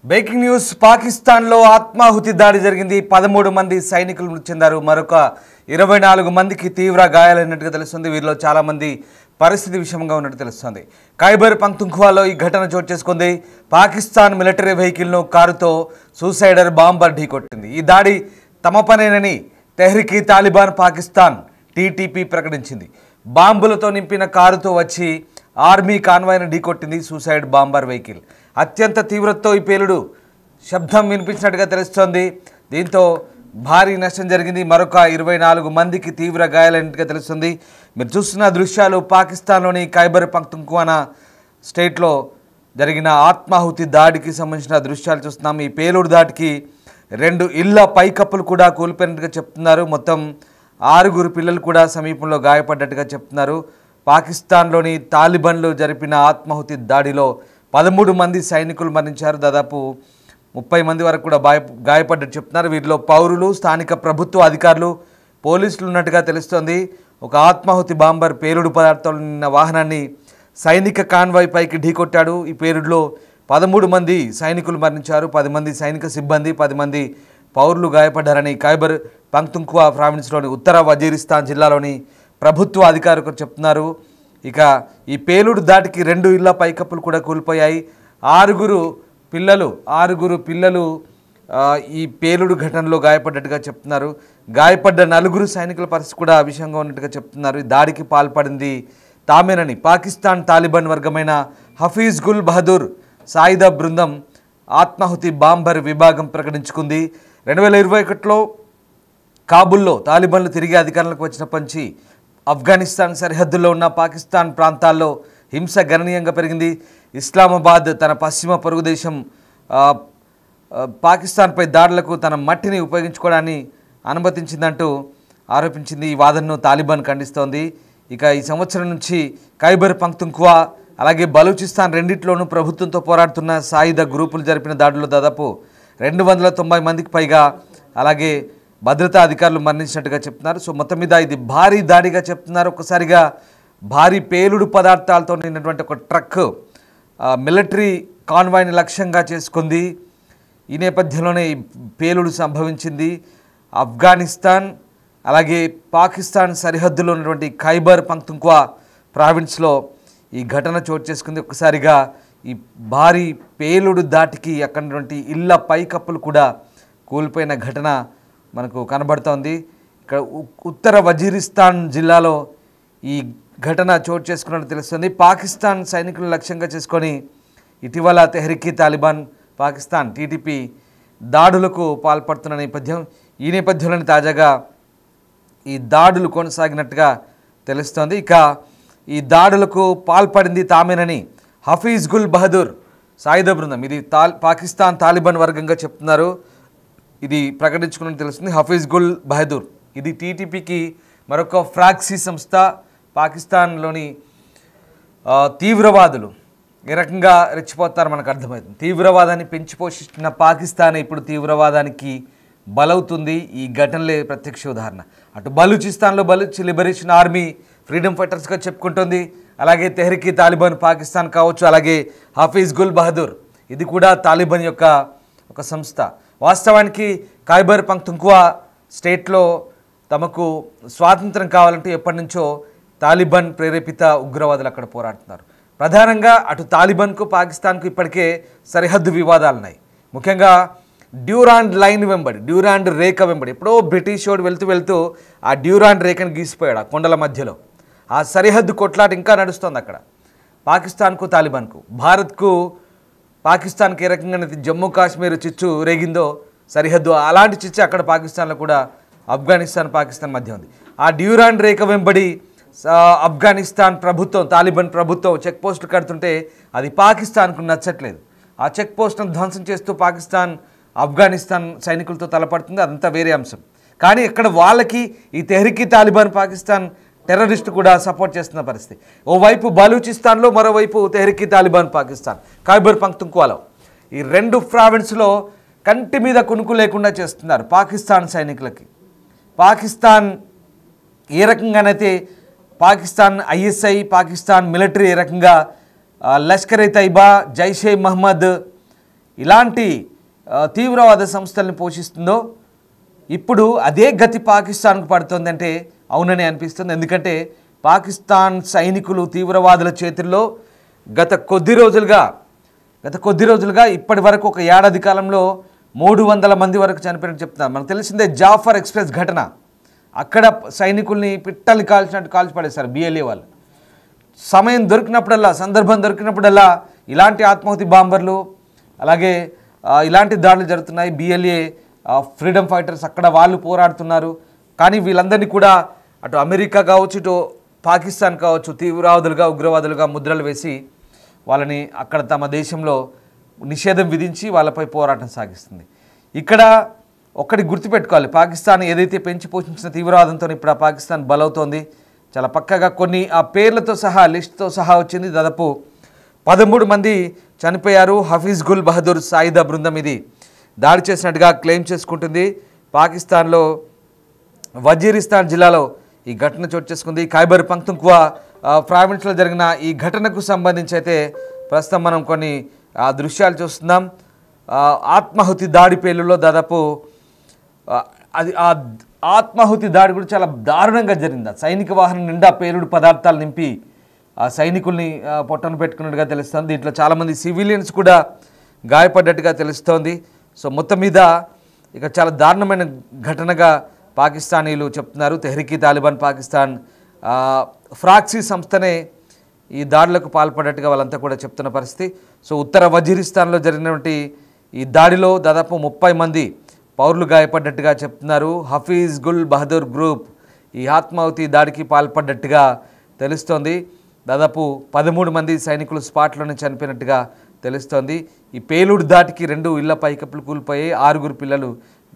Breaking news పాకిస్తాన్లో ఆత్మాహుతి దాడి జరిగింది 13 మంది సైనికులు మృతి చెందారు మరొక 24 మందికి తీవ్ర గాయాలైనట్టుగా తెలుస్తుంది వీరిలో చాలా మంది పరిస్థితి విషమంగా ఉన్నట్టు తెలుస్తుంది ఖైబర్ పఖ్తుంఖ్వాలో ఈ ఘటన చోటు చేసుకుంది పాకిస్తాన్ మిలిటరీ వెహికల్ ను కారుతో సూసైడర్ బాంబర్ ఢీకొట్టింది ఈ దాడి తమ పనేనని తెహ్రీక్ తాలిబాన్ పాకిస్తాన్ టీటీపీ ప్రకటించింది బాంబులతో నింపిన కారుతో వచ్చి ఆర్మీ కాన్వాయ్ను ఢీకొట్టింది సూసైడ్ బాంబర్ వెహికల్ అత్యంత తీవ్రతతో ఈ పేలుడు శబ్దం వినిపించినట్టుగా తెలుస్తోంది దీంతో భారీ నష్టం జరిగింది మరొక 24 మందికి తీవ్ర గాయాలైనట్టుగా తెలుస్తుంది మీరు చూస్తున్న దృశ్యాలు పాకిస్తాన్లోని ఖైబర్ పఖ్తుంఖ్వా స్టేట్లో జరిగిన ఆత్మాహుతి దాడికి సంబంధించిన దృశ్యాలు చూస్తున్నాం ఈ పేలుడు దాడికి 2 ఇళ్ల పైకప్పులు కూడా కూలిపోయినట్టుగా చెప్తున్నారు మొత్తం 6 పిల్లలు కూడా సమీపంలో గాయపడ్డట్టుగా చెప్తున్నారు పాకిస్తాన్లోని తాలిబాన్లు జరిపిన ఆత్మాహుతి దాడిలో 13 మంది సైనికులు మరణించారు దాదాపు 30 మంది వరకు కూడా గాయపడ్డట్టు చెప్తున్నారు వీరిలో పౌరులు స్థానిక ప్రభుత్వ అధికారులు పోలీసులు ఉన్నట్టుగా తెలుస్తోంది ఒక ఆత్మాహుతి బాంబర్ పేలుడు పదార్థాలు నిన్న వాహనాన్ని సైనిక కాన్వాయ్ పైకి ఢీకొట్టాడు ఈ పేలుడులో 13 మంది సైనికులు మరణించారు 10 మంది సైనిక సిబ్బంది 10 మంది పౌరులు గాయపడ్డారని ఖైబర్ పఖ్తుంఖ్వా ప్రావిన్స్లోని ఉత్తర వజీరిస్తాన్ జిల్లాలోని ప్రభుత్వ అధికారులు చెప్తున్నారు ఇక ఈ పేలుడు దాటికి 2 ఇళ్ల పైకప్పులు కూడా కూలిపోయాయి 6 పిల్లలు ఈ పేలుడు ఘటనలో గాయపడ్డట్టుగా చెప్తున్నారు గాయపడ్డ 4 సైనికుల పరిస్థితి కూడా విషంగా ఉన్నట్టుగా చెప్తున్నారు ఈ దాడికి పాల్పడింది తామేనని పాకిస్తాన్ తాలిబాన్ వర్గమైన హఫీజ్ గుల్ బహదూర్ సాయుధ బృందం ఆత్మాహుతి బాంబర్ విభాగం ప్రకటించుకుంది 2021లో కాబూల్లో తాలిబాన్లు తిరిగి అధికారంలోకి వచ్చినప్పటి నుంచి ఆఫ్ఘనిస్తాన్ సరిహద్దుల్లో ఉన్న పాకిస్తాన్ ప్రాంతాల్లో హింస గణనీయంగా పెరిగింది ఇస్లామాబాద్ తన పశ్చిమ పొరుగు దేశం పాకిస్తాన్పై దాడులకు తన మట్టిని ఉపయోగించుకోవడాన్ని అనుమతించిందంటూ ఆరోపించింది ఈ వాదనను తాలిబాన్ ఖండిస్తోంది ఇక ఈ సంవత్సరం నుంచి ఖైబర్ పఖ్తుంఖ్వా అలాగే బలూచిస్తాన్ రెండిట్లోనూ ప్రభుత్వంతో పోరాడుతున్న సాయుధ గ్రూపులు జరిపిన దాడుల్లో దాదాపు 290 మందికి పైగా అలాగే భద్రతా అధికారులు మరణించినట్టుగా చెప్తున్నారు సో మొత్తం మీద ఇది భారీ దాడిగా చెప్తున్నారు ఒక్కసారిగా భారీ పేలుడు పదార్థాలతో నిన్నటువంటి ఒక ట్రక్ మిలిటరీ కాన్వాయ్ని లక్ష్యంగా చేసుకుంది ఈ నేపథ్యంలోనే ఈ పేలుడు సంభవించింది ఆఫ్ఘనిస్తాన్ అలాగే పాకిస్తాన్ సరిహద్దులో ఉన్నటువంటి ఖైబర్ పఖ్తుంఖ్వా ప్రావిన్స్లో ఈ ఘటన చోటు చేసుకుంది ఒక్కసారిగా ఈ భారీ పేలుడు దాటికి అక్కడటువంటి ఇళ్ల పైకప్పులు కూడా కూలిపోయిన ఘటన మనకు కనబడుతోంది ఇక్కడ ఉత్తర వజీరిస్తాన్ జిల్లాలో ఈ ఘటన చోటు చేసుకున్నట్టు తెలుస్తుంది పాకిస్తాన్ సైనికులను లక్ష్యంగా చేసుకొని ఇటీవల తెహ్రీక్ తాలిబాన్ పాకిస్తాన్ టీటీపీ దాడులకు పాల్పడుతున్న నేపథ్యం ఈ నేపథ్యంలోనే తాజాగా ఈ దాడులు కొనసాగినట్టుగా తెలుస్తోంది ఇక ఈ దాడులకు పాల్పడింది తామేనని హఫీజ్ గుల్ బహదూర్ సాయుధ బృందం ఇది పాకిస్తాన్ తాలిబాన్ వర్గంగా చెప్తున్నారు ఇది ప్రకటించుకున్నట్టు తెలుస్తుంది హఫీజ్ గుల్ బహదూర్ ఇది టీటీపీకి మరొక ఫ్రాక్సీ సంస్థ పాకిస్తాన్లోని తీవ్రవాదులు ఏ రకంగా రెచ్చిపోతారో మనకు అర్థమవుతుంది తీవ్రవాదాన్ని పెంచి పోషిస్తున్న పాకిస్తాన్ ఇప్పుడు తీవ్రవాదానికి బలవుతుంది ఈ ఘటనలే ప్రత్యక్ష ఉదాహరణ అటు బలూచిస్తాన్లో బలూచ్ లిబరేషన్ ఆర్మీ ఫ్రీడమ్ ఫైటర్స్గా చెప్పుకుంటుంది అలాగే తెహ్రీక్ తాలిబాన్ పాకిస్తాన్ కావచ్చు అలాగే హఫీజ్ గుల్ బహదూర్ ఇది కూడా తాలిబాన్ యొక్క ఒక సంస్థ వాస్తవానికి ఖైబర్ పఖ్తుంఖ్వా స్టేట్లో తమకు స్వాతంత్రం కావాలంటే ఎప్పటి నుంచో తాలిబాన్ ప్రేరేపిత ఉగ్రవాదులు అక్కడ పోరాడుతున్నారు ప్రధానంగా అటు తాలిబాన్కు పాకిస్తాన్కు ఇప్పటికే సరిహద్దు వివాదాలు ఉన్నాయి ముఖ్యంగా డ్యూరాండ్ లైన్ వెంబడి డ్యూరాండ్ రేఖ వెంబడి ఎప్పుడో బ్రిటిష్ వాడు వెళ్తూ ఆ డ్యూరాండ్ రేఖను గీసిపోయాడు ఆ కొండల మధ్యలో ఆ సరిహద్దు కొట్లాట ఇంకా నడుస్తుంది అక్కడ పాకిస్తాన్కు తాలిబాన్కు భారత్కు పాకిస్తాన్కి ఏ రకంగా జమ్మూ కాశ్మీర్ చిచ్చు రేగిందో సరిహద్దు అలాంటి చిచ్చు అక్కడ పాకిస్తాన్లో కూడా ఆఫ్ఘనిస్తాన్ పాకిస్తాన్ మధ్య ఉంది ఆ డ్యూరాండ్ రేఖ వెంబడి ఆఫ్ఘనిస్తాన్ ప్రభుత్వం తాలిబాన్ ప్రభుత్వం చెక్ పోస్టులు కడుతుంటే అది పాకిస్తాన్కు నచ్చట్లేదు ఆ చెక్ పోస్టును ధ్వంసం చేస్తూ పాకిస్తాన్ ఆఫ్ఘనిస్తాన్ సైనికులతో తలపడుతుంది అదంతా వేరే అంశం కానీ ఇక్కడ వాళ్ళకి ఈ తెహ్రీక్ తాలిబాన్ పాకిస్తాన్ టెర్రరిస్టు కూడా సపోర్ట్ చేస్తున్న పరిస్థితి ఓవైపు బలూచిస్తాన్లో మరోవైపు తెహ్రీక్ తాలిబాన్ పాకిస్తాన్ ఖైబర్ పఖ్తుంఖ్వాలో ఈ 2 ప్రావిన్స్లో కంటి మీద కునుకు లేకుండా చేస్తున్నారు పాకిస్తాన్ సైనికులకి పాకిస్తాన్ ఏ రకంగానైతే పాకిస్తాన్ ఐఎస్ఐ పాకిస్తాన్ మిలిటరీ ఏ రకంగా లష్కర్-e-తైబా జైషే మహమ్మద్ ఇలాంటి తీవ్రవాద సంస్థల్ని పోషిస్తుందో ఇప్పుడు అదే గతి పాకిస్తాన్కు పడుతుందంటే అవునని అనిపిస్తుంది. ఎందుకంటే పాకిస్తాన్ సైనికులు తీవ్రవాదుల చేతుల్లో గత కొద్ది రోజులుగా ఇప్పటి వరకు ఒక ఏడాది కాలంలో 300 మంది వరకు చనిపోయినట్టు చెప్తున్నారు. మనకు తెలిసిందే జాఫర్ ఎక్స్ప్రెస్ ఘటన, అక్కడ సైనికుల్ని పిట్టల్ని కాల్చినట్టు కాల్చిపడేశారు బిఎల్ఏ వాళ్ళు. సమయం దొరికినప్పుడల్లా, సందర్భం దొరికినప్పుడల్లా ఇలాంటి ఆత్మాహుతి బాంబర్లు, అలాగే ఇలాంటి దాడులు జరుగుతున్నాయి. బిఎల్ఏ ఫ్రీడమ్ ఫైటర్స్ అక్కడ వాళ్ళు పోరాడుతున్నారు. కానీ వీళ్ళందరినీ కూడా అటు అమెరికా కావచ్చు, ఇటు పాకిస్తాన్ కావచ్చు తీవ్రవాదులుగా, ఉగ్రవాదులుగా ముద్రలు వేసి వాళ్ళని అక్కడ తమ దేశంలో నిషేధం విధించి వాళ్ళపై పోరాటం సాగిస్తుంది. ఇక్కడ ఒక్కటి గుర్తుపెట్టుకోవాలి, పాకిస్తాన్ ఏదైతే పెంచి పోషించిన తీవ్రవాదంతో ఇప్పుడు ఆ పాకిస్తాన్ బలవుతోంది. చాలా పక్కగా కొన్ని ఆ పేర్లతో సహా లిస్టుతో సహా వచ్చింది. దాదాపు 13 మంది చనిపోయారు. హఫీజ్ గుల్ బహదూర్ సాయుధ బృందం ఇది దాడి చేసినట్టుగా క్లెయిమ్ చేసుకుంటుంది. పాకిస్తాన్లో వజీరిస్తాన్ జిల్లాలో ఈ ఘటన చోటు చేసుకుంది. ఖైబర్ పఖ్తుంఖ్వా ప్రావిన్స్లో జరిగిన ఈ ఘటనకు సంబంధించి అయితే ప్రస్తుతం మనం కొన్ని దృశ్యాలు చూస్తున్నాం. ఆత్మాహుతి దాడి పేలులో దాదాపు అది ఆ ఆత్మాహుతి దాడి కూడా చాలా దారుణంగా జరిగింది. సైనిక వాహనం నిండా పేలుడు పదార్థాలు నింపి ఆ సైనికుల్ని పొట్టను పెట్టుకున్నట్టుగా తెలుస్తోంది. దీంట్లో చాలామంది సివిలియన్స్ కూడా గాయపడ్డట్టుగా తెలుస్తోంది. సో మొత్తం మీద ఇక చాలా దారుణమైన ఘటనగా పాకిస్తానీలు చెప్తున్నారు. తెహ్రీకి తాలిబాన్ పాకిస్తాన్ ఫ్రాక్సీ సంస్థనే ఈ దాడులకు పాల్పడ్డట్టుగా వాళ్ళంతా కూడా చెప్తున్న పరిస్థితి. సో ఉత్తర వజీరిస్తాన్లో జరిగినటువంటి ఈ దాడిలో దాదాపు 30 మంది పౌరులు గాయపడ్డట్టుగా చెప్తున్నారు. హఫీజ్ గుల్ బహదూర్ గ్రూప్ ఈ ఆత్మాహుతి దాడికి పాల్పడ్డట్టుగా తెలుస్తోంది. దాదాపు 13 మంది సైనికులు స్పాట్లోనే చనిపోయినట్టుగా తెలుస్తోంది. ఈ పేలుడు దాటికి 2 ఇళ్ల పైకప్పులు కూలిపోయి 6 పిల్లలు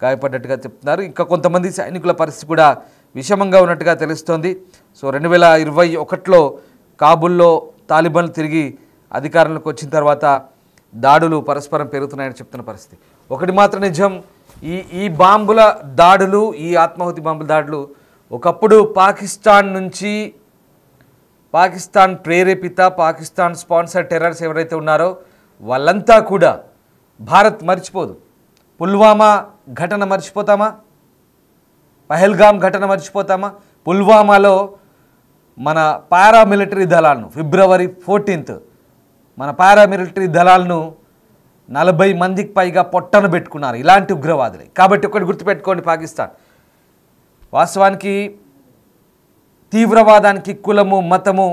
గాయపడ్డట్టుగా చెప్తున్నారు. ఇంకా కొంతమంది సైనికుల పరిస్థితి కూడా విషమంగా ఉన్నట్టుగా తెలుస్తోంది. సో 2021లో కాబూల్లో తాలిబాన్లు తిరిగి అధికారంలోకి వచ్చిన తర్వాత దాడులు పరస్పరం పెరుగుతున్నాయని చెప్తున్న పరిస్థితి. ఒకటి మాత్రం నిజం, ఈ బాంబుల దాడులు, ఈ ఆత్మాహుతి బాంబుల దాడులు ఒకప్పుడు పాకిస్తాన్ ప్రేరేపిత, పాకిస్తాన్ స్పాన్సర్ టెర్రర్స్ ఎవరైతే ఉన్నారో వాళ్ళంతా కూడా భారత్ మర్చిపోదు. పుల్వామా ఘటన మర్చిపోతామా? పహల్గామ్ ఘటన మర్చిపోతామా? పుల్వామాలో మన పారామిలిటరీ దళాలను ఫిబ్రవరి 14 మన పారామిలిటరీ దళాలను 40 మందికి పైగా పొట్టన పెట్టుకున్నారు ఇలాంటి ఉగ్రవాదులే. కాబట్టి ఒకటి గుర్తుపెట్టుకోండి, పాకిస్తాన్ వాస్తవానికి తీవ్రవాదానికి కులము, మతము,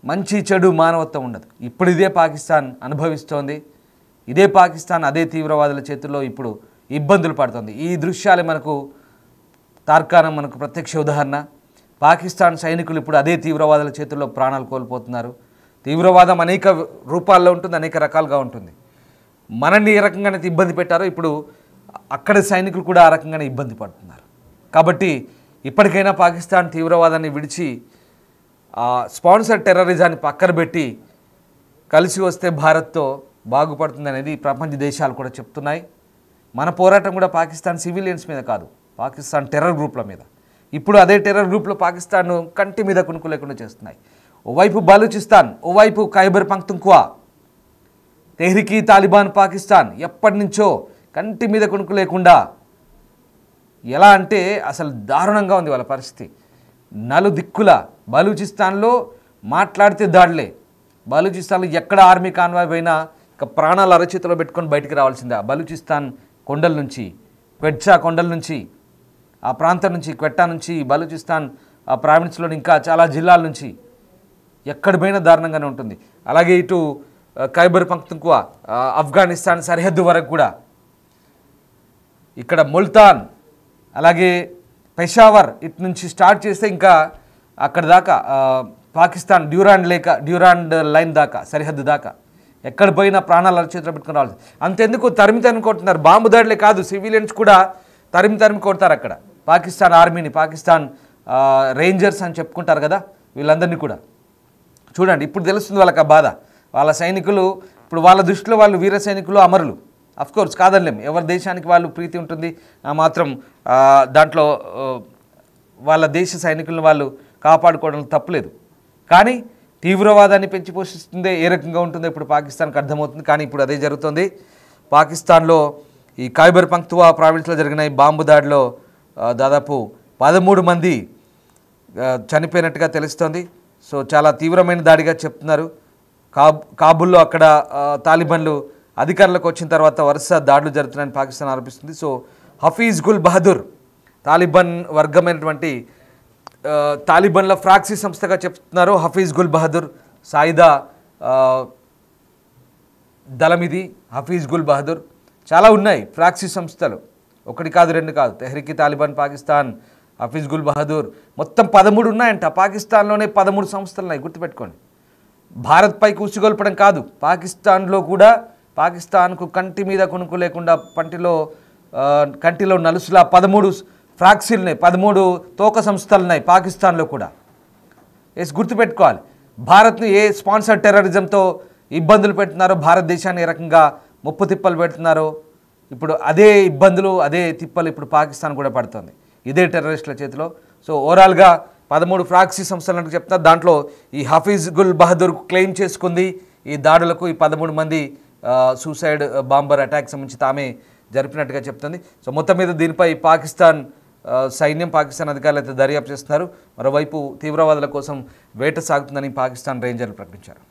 మంచి చెడు, మానవత్వం ఉండదు. ఇప్పుడు ఇదే పాకిస్తాన్ అనుభవిస్తోంది. ఇదే పాకిస్తాన్ అదే తీవ్రవాదుల చేతుల్లో ఇప్పుడు ఇబ్బందులు పడుతుంది. ఈ దృశ్యాలే మనకు తార్కాణం, మనకు ప్రత్యక్ష ఉదాహరణ. పాకిస్తాన్ సైనికులు ఇప్పుడు అదే తీవ్రవాదుల చేతుల్లో ప్రాణాలు కోల్పోతున్నారు. తీవ్రవాదం అనేక రూపాల్లో ఉంటుంది, అనేక రకాలుగా ఉంటుంది. మనల్ని ఏ రకంగానైతే ఇబ్బంది పెట్టారో ఇప్పుడు అక్కడ సైనికులు కూడా ఆ రకంగానే ఇబ్బంది పడుతున్నారు. కాబట్టి ఇప్పటికైనా పాకిస్తాన్ తీవ్రవాదాన్ని విడిచి స్పాన్సర్ టెర్రరిజాన్ని పక్కన పెట్టి కలిసి వస్తే భారత్తో బాగుపడుతుంది అనేది ప్రపంచ దేశాలు కూడా చెప్తున్నాయి. మన పోరాటం కూడా పాకిస్తాన్ సివిలియన్స్ మీద కాదు, పాకిస్తాన్ టెర్రర్ గ్రూప్ల మీద. ఇప్పుడు అదే టెర్రర్ గ్రూప్లో పాకిస్తాన్ను కంటి మీద కునుకు లేకుండా చేస్తున్నాయి. ఓవైపు బలూచిస్తాన్, ఓవైపు ఖైబర్ పఖ్తుంఖ్వా, తెహ్రీకి తాలిబాన్ పాకిస్తాన్ ఎప్పటి నుంచో కంటి మీద కునుకు లేకుండా, ఎలా అంటే అసలు దారుణంగా ఉంది వాళ్ళ పరిస్థితి. నలుదిక్కుల బలూచిస్తాన్లో మాట్లాడితే దాడులే. బలూచిస్తాన్లో ఎక్కడ ఆర్మీ కాన్వాయ్ పోయినా ఇక ప్రాణాలు అరచేతిలో పెట్టుకొని బయటికి రావాల్సిందే. బలూచిస్తాన్ కొండల నుంచి, క్వెట్చా కొండల నుంచి, ఆ ప్రాంతం నుంచి, క్వెట్టా నుంచి, బలూచిస్తాన్ ఆ ప్రావిన్స్లోని ఇంకా చాలా జిల్లాల నుంచి ఎక్కడ పోయినా దారుణంగానే ఉంటుంది. అలాగే ఇటు ఖైబర్ పఖ్తుంఖ్వా ఆఫ్ఘనిస్తాన్ సరిహద్దు వరకు కూడా, ఇక్కడ ముల్తాన్, అలాగే పెషావర్ ఇటు నుంచి స్టార్ట్ చేస్తే ఇంకా అక్కడ దాకా పాకిస్తాన్ డ్యూరాండ్ లైన్ దాకా, సరిహద్దు దాకా ఎక్కడ పోయినా ప్రాణాలు అరచేతిలో పెట్టుకుని రావాలి. అంతెందుకు తరిమి కొడుతున్నారు. బాంబు దాడులే కాదు, సివిలియన్స్ కూడా తరిమి కొడతారు అక్కడ. పాకిస్తాన్ ఆర్మీని, పాకిస్తాన్ రేంజర్స్ అని చెప్పుకుంటారు కదా, వీళ్ళందరినీ కూడా చూడండి. ఇప్పుడు తెలుస్తుంది వాళ్ళకి ఆ బాధ. వాళ్ళ సైనికులు ఇప్పుడు వాళ్ళ దృష్టిలో వాళ్ళు వీర సైనికులు, అమరులు. అఫ్కోర్స్ కాదనలేం, ఎవరి దేశానికి వాళ్ళు ప్రీతి ఉంటుంది. మాత్రం దాంట్లో వాళ్ళ దేశ సైనికులను వాళ్ళు కాపాడుకోవడం తప్పులేదు. కానీ తీవ్రవాదాన్ని పెంచి పోషిస్తుందే ఏ రకంగా ఉంటుందో ఇప్పుడు పాకిస్తాన్కి అర్థమవుతుంది. కానీ ఇప్పుడు అదే జరుగుతుంది. పాకిస్తాన్లో ఈ ఖైబర్ పఖ్తూవా ప్రావిన్స్లో జరిగిన ఈ బాంబు దాడిలో దాదాపు 13 మంది చనిపోయినట్టుగా తెలుస్తోంది. సో చాలా తీవ్రమైన దాడిగా చెప్తున్నారు. కాబూల్లో అక్కడ తాలిబాన్లు అధికారంలోకి వచ్చిన తర్వాత వరుస దాడులు జరుగుతున్నాయని పాకిస్తాన్ ఆరోపిస్తుంది. సో హఫీజ్ గుల్ బహదూర్ తాలిబాన్ వర్గమైనటువంటి తాలిబాన్ల ఫ్రాక్సీ సంస్థగా చెప్తున్నారు. హఫీజ్ గుల్ బహదూర్ సాయుధ దళం ఇది. హఫీజ్ గుల్ బహదూర్ చాలా ఉన్నాయి ఫ్రాక్సీ సంస్థలు, ఒకటి కాదు రెండు కాదు. తెహ్రీక్ తాలిబాన్ పాకిస్తాన్, హఫీజ్ గుల్ బహదూర్, మొత్తం 13 ఉన్నాయంట. పాకిస్తాన్లోనే 13 సంస్థలు ఉన్నాయి, గుర్తుపెట్టుకోండి. భారత్పై కూసుగొల్పడం కాదు, పాకిస్తాన్లో కూడా పాకిస్తాన్కు కంటి మీద కొనుక్కు లేకుండా కంటిలో నలుసులా 13 ఫ్రాక్సీలు ఉన్నాయి, 13 తోక సంస్థలు ఉన్నాయి పాకిస్తాన్లో కూడా. గుర్తుపెట్టుకోవాలి. భారత్ని ఏ స్పాన్సర్ టెర్రరిజంతో ఇబ్బందులు పెడుతున్నారో, భారతదేశాన్ని ఏ రకంగా ముప్పు తిప్పలు పెడుతున్నారో, ఇప్పుడు అదే ఇబ్బందులు అదే తిప్పలు ఇప్పుడు పాకిస్తాన్ కూడా పడుతుంది ఇదే టెర్రరిస్టుల చేతిలో. సో ఓవరాల్గా 13 ఫ్రాక్సీ సంస్థలు చెప్తున్నారు. దాంట్లో ఈ హఫీజ్ గుల్ బహదూర్ క్లెయిమ్ చేసుకుంది ఈ దాడులకు ఈ 13 మంది సూసైడ్ బాంబర్ అటాక్ సంబంధించి తామే జరిపినట్టుగా చెప్తుంది. సో మొత్తం మీద దీనిపై పాకిస్తాన్ సైన్యం, పాకిస్తాన్ అధికారులు అయితే దర్యాప్తు చేస్తున్నారు. మరోవైపు తీవ్రవాదుల కోసం వేట సాగుతుందని పాకిస్తాన్ రేంజర్లు ప్రకటించారు.